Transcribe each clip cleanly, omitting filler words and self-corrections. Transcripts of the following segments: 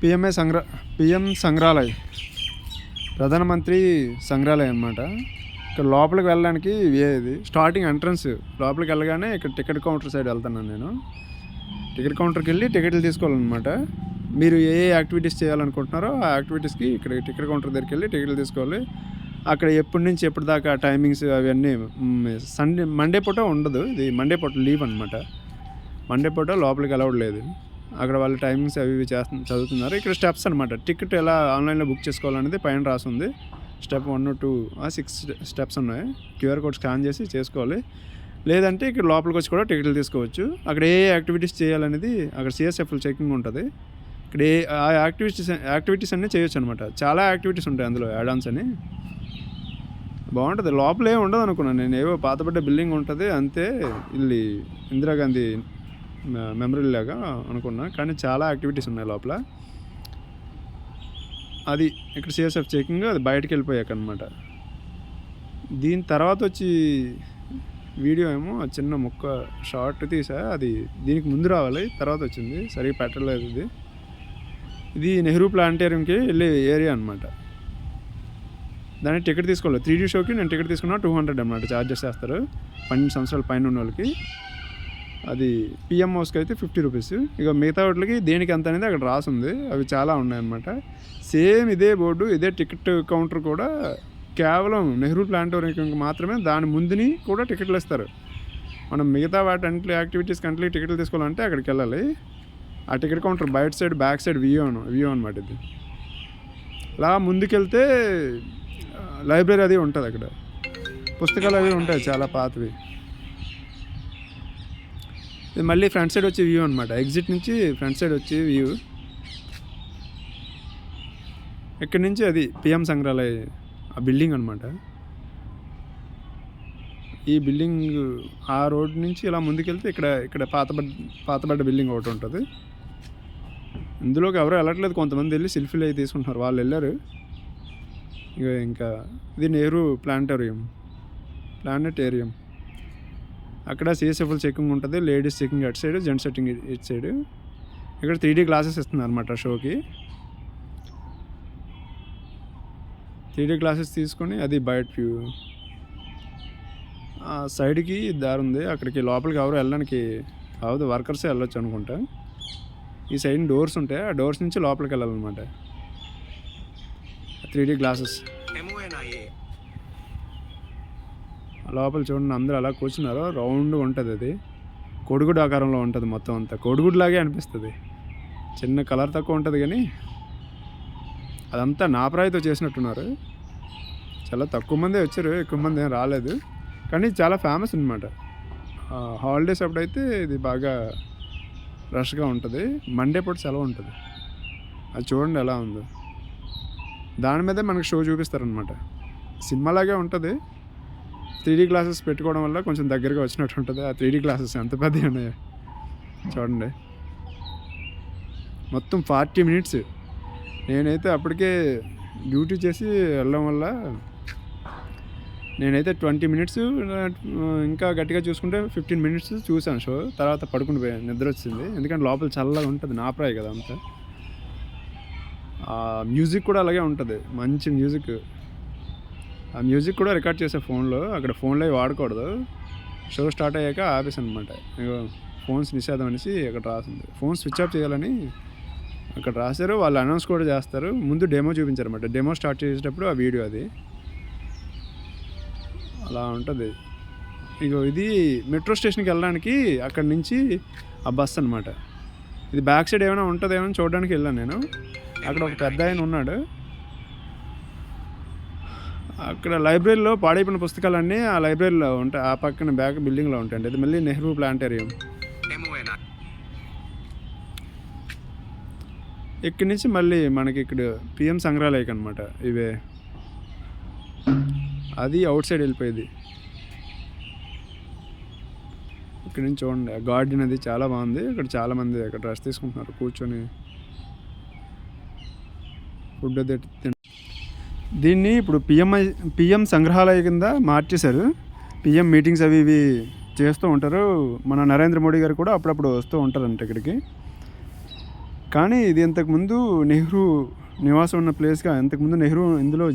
PMA సంగ్ర PM సంగ్రహాలయ్, ప్రధానమంత్రి సంగ్రహాలయం అన్నమాట. ఇక్కడ లోపలికి వెళ్ళడానికి ఇది స్టార్టింగ్ ఎంట్రన్స్. లోపలికి వెళ్ళగానే ఇక్కడ టికెట్ కౌంటర్ సైడ్ వెళ్తున్నాను నేను. టికెట్ కౌంటర్కి వెళ్ళి టికెట్లు తీసుకోవాలన్నమాట. మీరు ఏ యాక్టివిటీస్ చేయాలనుకుంటున్నారో ఆ యాక్టివిటీస్కి ఇక్కడ టికెట్ కౌంటర్ దగ్గరికి వెళ్ళి టికెట్లు తీసుకోవాలి. అక్కడ ఎప్పటి నుంచి ఎప్పటి దాకా టైమింగ్స్ అవన్నీ సండే మండే పూట ఉండదు. ఇది మండే పూట లీవ్ అనమాట. మండే పూట లోపలికి అలౌడ్ లేదు. అక్కడ వాళ్ళ టైమింగ్స్ అవి ఇవి చదువుతున్నారు. ఇక్కడ స్టెప్స్ అనమాట. టికెట్ ఎలా ఆన్లైన్లో బుక్ చేసుకోవాలనేది పైన రాస్తుంది. స్టెప్ 1 2 6 స్టెప్స్ ఉన్నాయి. క్యూఆర్ కోడ్ స్కాన్ చేసి చేసుకోవాలి. లేదంటే ఇక్కడ లోపలికి వచ్చి కూడా టికెట్లు తీసుకోవచ్చు. అక్కడ ఏ యాక్టివిటీస్ చేయాలనేది అక్కడ సిఎస్ఎఫ్ఎల్ చెకింగ్ ఉంటుంది. ఇక్కడ ఆ యాక్టివిటీస్ అన్నీ చేయొచ్చు అనమాట. చాలా యాక్టివిటీస్ ఉంటాయి అందులో, యాడాన్స్ అని. బాగుంటుంది. లోపల ఏమి ఉండదు అనుకున్నాను నేను. ఏవో పాతబడ్డ బిల్డింగ్ ఉంటుంది అంతే, ఇల్లు ఇందిరాగాంధీ మెమరీ లాగా అనుకున్నా. కానీ చాలా యాక్టివిటీస్ ఉన్నాయి లోపల. అది ఇక్కడ సిఎస్ఎఫ్ చెకింగ్, అది బయటకు వెళ్ళిపోయాక అనమాట. దీని తర్వాత వచ్చి వీడియో ఏమో చిన్న ముక్క షార్ట్ తీసా. అది దీనికి ముందు రావాలి, తర్వాత వచ్చింది, సరిగ్గా పెట్టలేదు. ఇది నెహ్రూ ప్లానిటేరియంకి వెళ్ళే ఏరియా అనమాట. దానికి టికెట్ తీసుకోవాలి. 3D షోకి నేను టికెట్ తీసుకున్నా 200 అన్నమాట ఛార్జెస్ చేస్తారు 12 సంవత్సరాల పైన ఉన్న వాళ్ళకి. అది పిఎం హౌస్కి అయితే 50 రూపీస్. ఇక మిగతా వాటికి దేనికి ఎంత అనేది అక్కడ రాసింది. అవి చాలా ఉన్నాయన్నమాట. సేమ్ ఇదే బోర్డు, ఇదే టికెట్ కౌంటర్ కూడా కేవలం నెహ్రూ ప్లానిటోరియంకి మాత్రమే. దాని ముందుని కూడా టికెట్లు ఇస్తారు. మనం మిగతా వాటి యాక్టివిటీస్ కంటే టికెట్లు తీసుకోవాలంటే అక్కడికి వెళ్ళాలి. ఆ టికెట్ కౌంటర్ బయట సైడ్ బ్యాక్ సైడ్ వ్యూ అనమాట ఇది. అలా ముందుకెళ్తే లైబ్రరీ అది ఉంటుంది. అక్కడ పుస్తకాలు అవి ఉంటాయి చాలా పాతవి. ఇది మళ్ళీ ఫ్రంట్ సైడ్ వచ్చి వ్యూ అనమాట. ఎగ్జిట్ నుంచి ఫ్రంట్ సైడ్ వచ్చి వ్యూ. ఇక్కడి నుంచి అది పిఎం సంగ్రహాలయ ఆ బిల్డింగ్ అనమాట. ఈ బిల్డింగ్ ఆ రోడ్ నుంచి ఇలా ముందుకెళ్తే ఇక్కడ పాతబడ్డ బిల్డింగ్ ఒకటి ఉంటుంది. ఇందులోకి ఎవరు వెళ్ళట్లేదు. కొంతమంది వెళ్ళి సెల్ఫీలు అవి తీసుకుంటున్నారు. వాళ్ళు వెళ్ళారు. ఇంకా ఇది నెహ్రూ ప్లానిటేరియం. అక్కడ సిఎస్ఎఫ్ఎల్ చెకింగ్ ఉంటుంది. లేడీస్ చెకింగ్ అటు సైడ్, జెంట్స్ చెకింగ్ ఇటు సైడ్. ఇక్కడ 3D గ్లాసెస్ ఇస్తున్నారు అనమాట షోకి. 3D గ్లాసెస్ తీసుకొని అది బయట వ్యూ. సైడ్కి దారి ఉంది. అక్కడికి లోపలికి ఎవరు వెళ్ళడానికి అవదు, వర్కర్సే వెళ్ళొచ్చు అనుకుంటా. ఈ సైడ్ డోర్స్ ఉంటాయి. ఆ డోర్స్ నుంచి లోపలికి వెళ్ళాలన్నమాట. 3D గ్లాసెస్ లోపల చూడండి. అందరూ అలా కూర్చున్నారు. రౌండ్గా ఉంటుంది. అది కోడిగుడ్డు ఆకారంలో ఉంటుంది. మొత్తం అంతా కోడిగుడ్లాగే అనిపిస్తుంది. చిన్న కలర్ తక్కువ ఉంటుంది కానీ అదంతా నాపరాయితో చేసినట్టున్నారు. చాలా తక్కువ మందే వచ్చారు, ఎక్కువ మంది ఏం రాలేదు. కానీ చాలా ఫేమస్ అనమాట. హాలిడేస్ అప్పుడైతే ఇది బాగా రష్గా ఉంటుంది. మండే పూట సెలవు ఉంటుంది. అది చూడండి ఎలా ఉందో. దాని మీదే మనకు షో చూపిస్తారనమాట. సినిమాలాగే ఉంటుంది. 3D గ్లాసెస్ పెట్టుకోవడం వల్ల కొంచెం దగ్గరగా వచ్చినట్టు ఉంటుంది. ఆ 3D గ్లాసెస్ ఎంత పెద్దవి ఉన్నాయో చూడండి. మొత్తం 40 మినిట్స్. నేనైతే అప్పటికే డ్యూటీ చేసి వెళ్ళడం వల్ల నేనైతే 20 మినిట్స్, ఇంకా గట్టిగా చూసుకుంటే 15 మినిట్స్ చూసాను షో. తర్వాత పడుకుని పోయాను, నిద్ర వచ్చింది. ఎందుకంటే లోపల చల్లగా ఉంటుంది, నాపరాయి కదా అంతా. మ్యూజిక్ కూడా అలాగే ఉంటుంది, మంచి మ్యూజిక్. ఆ మ్యూజిక్ కూడా రికార్డ్ చేసే ఫోన్లో. అక్కడ ఫోన్లో వాడకూడదు. షో స్టార్ట్ అయ్యాక ఆపేసాను అనమాట. ఫోన్స్ నిషేధం అనేసి అక్కడ రాసింది. ఫోన్ స్విచ్ ఆఫ్ చేయాలని అక్కడ రాశారు. వాళ్ళు అనౌన్స్ కూడా చేస్తారు. ముందు డెమో చూపించారు అనమాట. డెమో స్టార్ట్ చేసేటప్పుడు ఆ వీడియో అది అలా ఉంటుంది. ఇది మెట్రో స్టేషన్కి వెళ్ళడానికి అక్కడి నుంచి ఆ బస్ అనమాట. ఇది బ్యాక్ సైడ్ ఏమైనా ఉంటుందేమో చూడడానికి వెళ్ళాను నేను. అక్కడ ఒక పెద్ద ఆయన ఉన్నాడు. అక్కడ లైబ్రరీలో పాడైపోయిన పుస్తకాలన్నీ ఆ లైబ్రరీలో ఉంటాయి. ఆ పక్కన బ్యాక్ బిల్డింగ్లో ఉంటాయండి. ఇది మళ్ళీ నెహ్రూ ప్లానిటేరియం. ఇక్కడి నుంచి మళ్ళీ మనకి ఇక్కడ పిఎం సంగ్రహాలయకి అనమాట. ఇవే అది అవుట్ సైడ్ వెళ్ళిపోయేది. ఇక్కడ నుంచి చూడండి, గార్డెన్ అది చాలా బాగుంది. ఇక్కడ చాలామంది అక్కడ రెస్ట్ తీసుకుంటున్నారు కూర్చొని, ఫుడ్ అది. దీన్ని ఇప్పుడు పిఎం సంగ్రహాలయ కింద మార్చేశారు. పిఎం మీటింగ్స్ అవి ఇవి చేస్తూ ఉంటారు. మన నరేంద్ర మోడీ గారు కూడా అప్పుడప్పుడు వస్తూ ఉంటారంట ఇక్కడికి. కానీ ఇది ఇంతకుముందు నెహ్రూ నివాసం ఉన్న ప్లేస్గా ఇంతకుముందు నెహ్రూ ఇందులో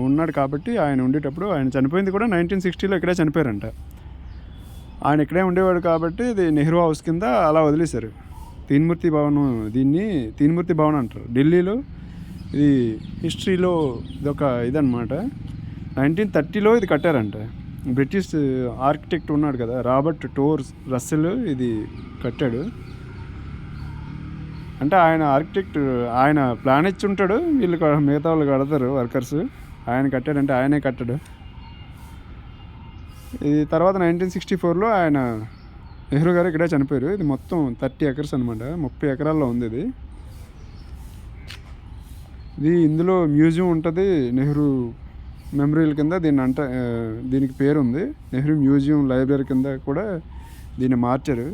ఉన్నాడు కాబట్టి ఆయన ఉండేటప్పుడు ఆయన చనిపోయింది కూడా 1960లో ఇక్కడే చనిపోయారంట. ఆయన ఇక్కడే ఉండేవాడు కాబట్టి ఇది నెహ్రూ హౌస్ కింద అలా వదిలేశారు. తీన్మూర్తి భవన్, దీన్ని తీన్మూర్తి భవన్ అంటారు ఢిల్లీలో. ఇది హిస్టరీలో ఇదొక ఇదన్నమాట. 1930లో ఇది కట్టారంట. బ్రిటిష్ ఆర్కిటెక్ట్ ఉన్నాడు కదా రాబర్ట్ టోర్స్ రస్సెల్ ఇది కట్టాడు. అంటే ఆయన ఆర్కిటెక్ట్, ఆయన ప్లాన్ ఇచ్చి ఉంటాడు, వీళ్ళు మిగతా వాళ్ళు కడతారు వర్కర్స్. ఆయన కట్టాడంటే ఆయనే కట్టాడు. ఇది తర్వాత 1964లో ఆయన నెహ్రూ గారు ఇక్కడే చనిపోయారు. ఇది మొత్తం 30 acres అనమాట, 30 ఎకరాల్లో ఉంది ఇది. ఇది ఇందులో మ్యూజియం ఉంటుంది నెహ్రూ మెమోరియల్ కింద దీనికి పేరు ఉంది. నెహ్రూ మ్యూజియం లైబ్రరీ కింద కూడా దీన్ని మార్చారు.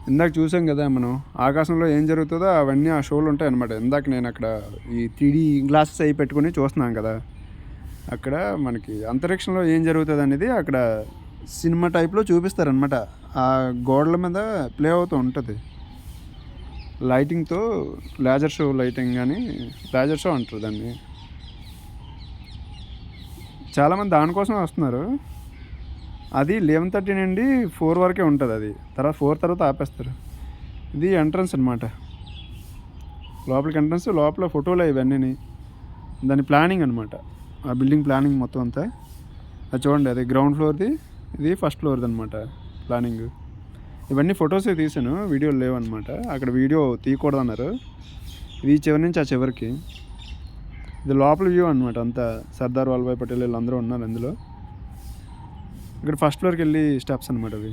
ఇందాక చూసాం కదా మనం ఆకాశంలో ఏం జరుగుతుందో అవన్నీ ఆ షోలు ఉంటాయి అన్నమాట. ఇందాక నేను అక్కడ ఈ 3D గ్లాసెస్ అవి పెట్టుకుని చూస్తున్నాం కదా, అక్కడ మనకి అంతరిక్షంలో ఏం జరుగుతుంది అనేది అక్కడ సినిమా టైప్లో చూపిస్తారనమాట. ఆ గోడల మీద ప్లే అవుతూ ఉంటుంది లైటింగ్తో. లేజర్ షో లైటింగ్ కానీ లేజర్ షో అంటారు దాన్ని. చాలామంది దానికోసం వస్తున్నారు. అది 11:30 నుండి 4 వరకే ఉంటుంది. అది తర్వాత 4 తర్వాత ఆపేస్తారు. ఇది ఎంట్రన్స్ అనమాట, లోపలికి ఎంట్రన్స్. లోపల ఫోటోలు ఇవన్నీ దాని ప్లానింగ్ అనమాట, ఆ బిల్డింగ్ ప్లానింగ్ మొత్తం అంతా. అది చూడండి, అది గ్రౌండ్ ఫ్లోర్ది, ఇది ఫస్ట్ ఫ్లోర్ది అనమాట ప్లానింగ్. ఇవన్నీ ఫొటోసే తీసాను, వీడియోలు లేవన్నమాట. అక్కడ వీడియో తీయకూడదు అన్నారు. ఇది చివరి నుంచి ఆ చివరికి. ఇది లోపల వ్యూ అనమాట అంతా. సర్దార్ వల్లభాయ్ పటేల్ వీళ్ళందరూ ఉన్నారు అందులో. ఇక్కడ ఫస్ట్ ఫ్లోర్కి వెళ్ళి స్టెప్స్ అనమాట అవి.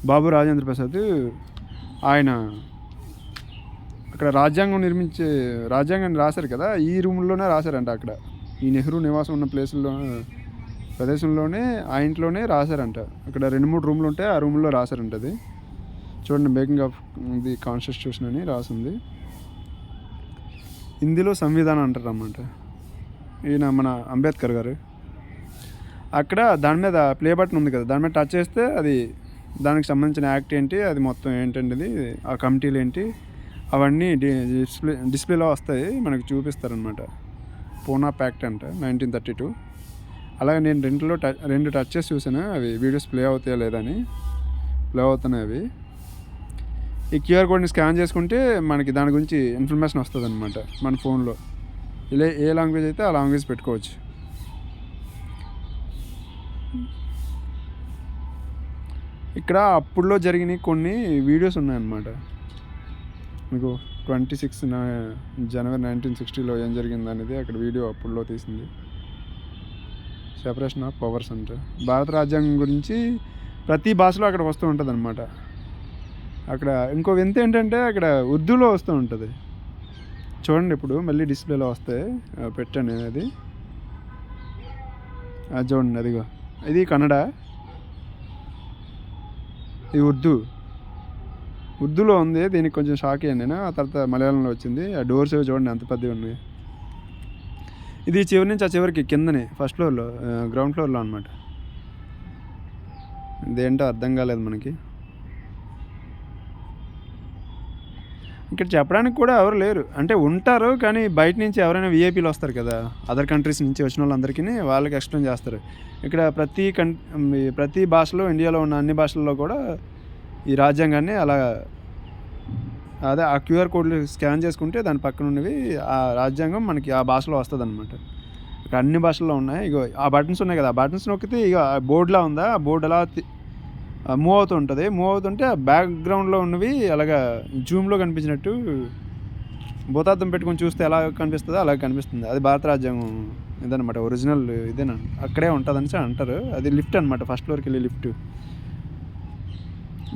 బాబు రాజేంద్ర ప్రసాద్ ఆయన అక్కడ రాజ్యాంగాన్ని రాశారు కదా, ఈ రూమ్లోనే రాశారంట. అక్కడ ఈ నెహ్రూ నివాసం ఉన్న ప్రదేశంలోనే ఆ ఇంట్లోనే రాశారంట. అక్కడ 2-3 రూమ్లు ఉంటాయి, ఆ రూమ్లో రాశారంట. అది చూడండి, మేకింగ్ ఆఫ్ ది కాన్స్టిట్యూషన్ అని రాసింది. హిందీలో సంవిధానం అంటారు అన్నమాట. ఈయన మన అంబేద్కర్ గారు. అక్కడ దాని మీద ప్లే బటన్ ఉంది కదా, దాని మీద టచ్ చేస్తే అది దానికి సంబంధించిన యాక్ట్ ఏంటి, అది మొత్తం ఏంటంటే ఆ కమిటీలు ఏంటి అవన్నీ డిస్ప్లేలో వస్తాయి, మనకు చూపిస్తారనమాట. పూనా ప్యాక్ట్ అంట 1932. అలాగే నేను 2 టచ్ చేసి చూసాను, అవి వీడియోస్ ప్లే అవుతాయా లేదా అని. ప్లే అవుతున్నాయి అవి. ఈ క్యూఆర్ కోడ్ని స్కాన్ చేసుకుంటే మనకి దాని గురించి ఇన్ఫర్మేషన్ వస్తుంది అనమాట మన ఫోన్లో. ఇలా ఏ లాంగ్వేజ్ అయితే ఆ లాంగ్వేజ్ పెట్టుకోవచ్చు. ఇక్కడ అప్పుడులో జరిగిన కొన్ని వీడియోస్ ఉన్నాయన్నమాట. మీకు 26 జనవరి 1960లో ఏం జరిగింది అనేది అక్కడ వీడియో అప్పుడులో తీసింది. సెపరేషన్ ఆఫ్ పవర్స్ అంటే భారత రాజ్యాంగం గురించి ప్రతి భాషలో అక్కడ వస్తూ ఉంటుంది అనమాట. అక్కడ ఇంకో వింత ఏంటంటే అక్కడ ఉర్దూలో వస్తూ ఉంటుంది. చూడండి, ఇప్పుడు మళ్ళీ డిస్ప్లేలో వస్తాయి, పెట్టండి అది చూడండి. అదిగో ఇది కన్నడ, ఇది ఉర్దూలో ఉంది. దీనికి కొంచెం షాక్ అయ్యాను నేను. ఆ తర్వాత మలయాళంలో వచ్చింది. ఆ డోర్స్ చూడండి ఎంత పెద్దవి ఉన్నాయి. ఇది చివరి నుంచి ఆ చివరికి కిందనే ఫస్ట్ ఫ్లోర్లో, గ్రౌండ్ ఫ్లోర్లో అనమాట. ఇదేంటో అర్థం కాలేదు మనకి. ఇక్కడ చెప్పడానికి కూడా ఎవరు లేరు, అంటే ఉంటారు కానీ బయట నుంచి ఎవరైనా విఐపీలు వస్తారు కదా, అదర్ కంట్రీస్ నుంచి వచ్చిన వాళ్ళందరికీ వాళ్ళకి ఎక్స్ప్లెయిన్ చేస్తారు. ఇక్కడ ప్రతి భాషలో, ఇండియాలో ఉన్న అన్ని భాషల్లో కూడా ఈ రాజ్యాంగాన్ని అలా అదే ఆ క్యూఆర్ కోడ్లు స్కాన్ చేసుకుంటే దాని పక్కన ఉన్నవి ఆ రాజ్యాంగం మనకి ఆ భాషలో వస్తుంది అనమాట. ఇక్కడ అన్ని భాషల్లో ఉన్నాయి. ఇగో ఆ బటన్స్ ఉన్నాయి కదా, ఆ బటన్స్ నొక్కితే ఇక బోర్డులా ఉందా, ఆ బోర్డు అలా మూవ్ అవుతూ ఉంటుంది. మూవ్ అవుతుంటే ఆ బ్యాక్గ్రౌండ్లో ఉన్నవి అలాగా జూమ్లో కనిపించినట్టు భూతార్థం పెట్టుకొని చూస్తే ఎలా కనిపిస్తుందో అలా కనిపిస్తుంది. అది భారత రాజ్యాంగం ఇదనమాట, ఒరిజినల్ ఇదేనా, అక్కడే ఉంటుందని అంటారు. అది లిఫ్ట్ అనమాట, ఫస్ట్ ఫ్లోర్కి వెళ్ళి లిఫ్ట్.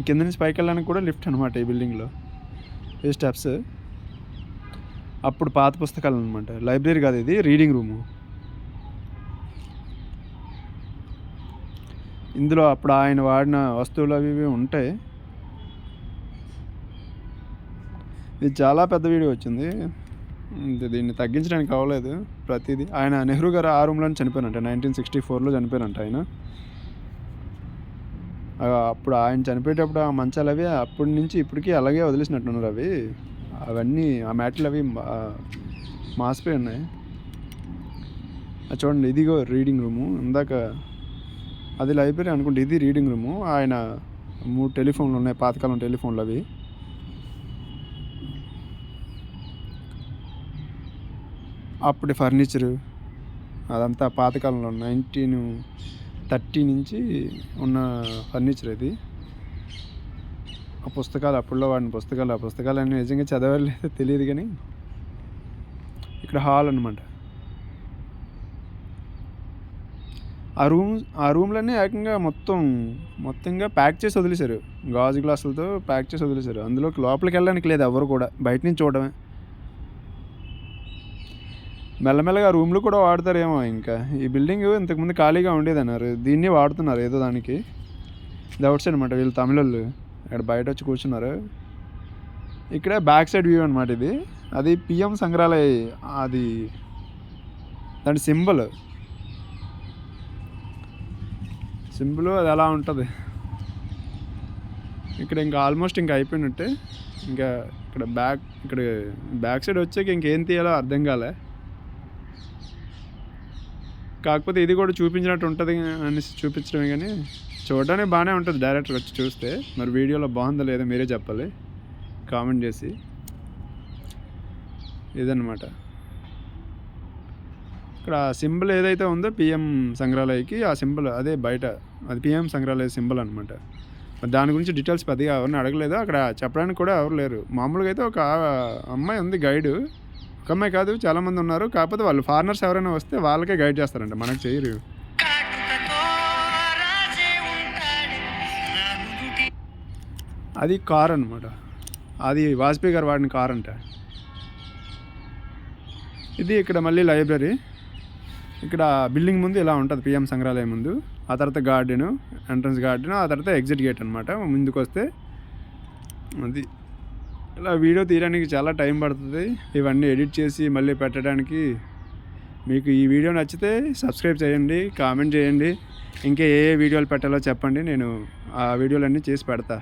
కింద నుంచి పైకి వెళ్ళడానికి కూడా లిఫ్ట్ అనమాట ఈ బిల్డింగ్లో. ఈ స్టెప్స్. అప్పుడు పాత పుస్తకాలు అనమాట, లైబ్రరీ కాదు ఇది, రీడింగ్ రూము. ఇందులో అప్పుడు ఆయన వాడిన వస్తువులు అవి ఇవి ఉంటాయి. ఇది చాలా పెద్ద వీడియో వచ్చింది, దీన్ని తగ్గించడానికి అవ్వలేదు. ప్రతిదీ ఆయన నెహ్రూ గారు ఆ రూమ్లోనే చనిపోయినంట, 1964లో చనిపోయినంట ఆయన. అప్పుడు ఆయన చనిపోయేటప్పుడు ఆ మంచాలు అవి అప్పటి నుంచి ఇప్పటికీ అలాగే వదిలేసినట్టున్నారు అవి. అవన్నీ ఆ మ్యాట్లు అవి మాసిపోయి ఉన్నాయి. అది చూడండి, ఇదిగో రీడింగ్ రూము. ఇందాక అది లైబ్రరీ అనుకుంటే, ఇది రీడింగ్ రూము. ఆయన 3 టెలిఫోన్లు ఉన్నాయి, పాతకాలం టెలిఫోన్లు అవి. అప్పుడు ఫర్నిచరు అదంతా పాతకాలంలో 1930 నుంచి ఉన్న ఫర్నిచర్ అది. ఆ పుస్తకాలు అప్పుడులో వాడిన పుస్తకాలు, ఆ పుస్తకాలన్నీ నిజంగా చదవలేదో తెలియదు కానీ ఇక్కడ హాల్ అనమాట. ఆ రూమ్లన్నీ ఏకంగా మొత్తంగా ప్యాక్ చేసి వదిలేశారు. గాజు గ్లాసులతో ప్యాక్ చేసి వదిలేశారు. అందులోకి లోపలికి వెళ్ళడానికి లేదు ఎవరు కూడా, బయట నుంచి చూడడమే. మెల్లమెల్లగా రూమ్లు కూడా వాడతారేమో. ఇంకా ఈ బిల్డింగ్ ఇంతకుముందు ఖాళీగా ఉండేదన్నారు, దీన్ని వాడుతున్నారు ఏదో దానికి. ఇది అవుట్ సైడ్ అనమాట. వీళ్ళు తమిళోళ్ళు ఇక్కడ బయట వచ్చి కూర్చున్నారు. ఇక్కడ బ్యాక్ సైడ్ వ్యూ అనమాట ఇది. అది పిఎం సంగ్రహాలయ, అది దాని సింబల్ అది అలా ఉంటుంది. ఇక్కడ ఇంకా ఆల్మోస్ట్ ఇంకా అయిపోయినట్టే. ఇంకా ఇక్కడ బ్యాక్ సైడ్ వచ్చాక ఇంకేం తీయాలో అర్థం కాలే. కాకపోతే ఇది కూడా చూపించినట్టు ఉంటుంది అనేసి చూపించడమే, కానీ చూడడానికి బాగానే ఉంటుంది డైరెక్టర్ వచ్చి చూస్తే. మరి వీడియోలో బాగుందో లేదో మీరే చెప్పాలి కామెంట్ చేసి. ఇదన్నమాట ఇక్కడ సింబల్ ఏదైతే ఉందో పిఎం సంగ్రహాలయకి, ఆ సింబల్ అదే బయట, అది పిఎం సంగ్రహాలయ సింబల్ అనమాట. దాని గురించి డీటెయిల్స్ పెద్దగా ఎవరిని అడగలేదు. అక్కడ చెప్పడానికి కూడా ఎవరు లేరు. మామూలుగా అయితే ఒక అమ్మాయి ఉంది గైడు. ఒక అమ్మాయి కాదు, చాలామంది ఉన్నారు. కాకపోతే వాళ్ళు ఫారినర్స్ ఎవరైనా వస్తే వాళ్ళకే గైడ్ చేస్తారంట, మనకు చేయరు. అది కార్ అనమాట. అది వాజ్పేయి గారు వాడిన కార్ అంట. ఇది ఇక్కడ మళ్ళీ లైబ్రరీ. ఇక్కడ బిల్డింగ్ ముందు ఇలా ఉంటుంది పిఎం సంగ్రహాలయం ముందు. ఆ తర్వాత గార్డెను, ఎంట్రన్స్ గార్డెను, ఆ తర్వాత ఎగ్జిట్ గేట్ అనమాట. ముందుకు వస్తే అది ఇలా వీడియో తీయడానికి చాలా టైం పడుతుంది. ఇవన్నీ ఎడిట్ చేసి మళ్ళీ పెట్టడానికి. మీకు ఈ వీడియో నచ్చితే సబ్స్క్రైబ్ చేయండి, కామెంట్ చేయండి. ఇంకా ఏ వీడియోలు పెట్టాలో చెప్పండి, నేను ఆ వీడియోలన్నీ చేసి పెడతా.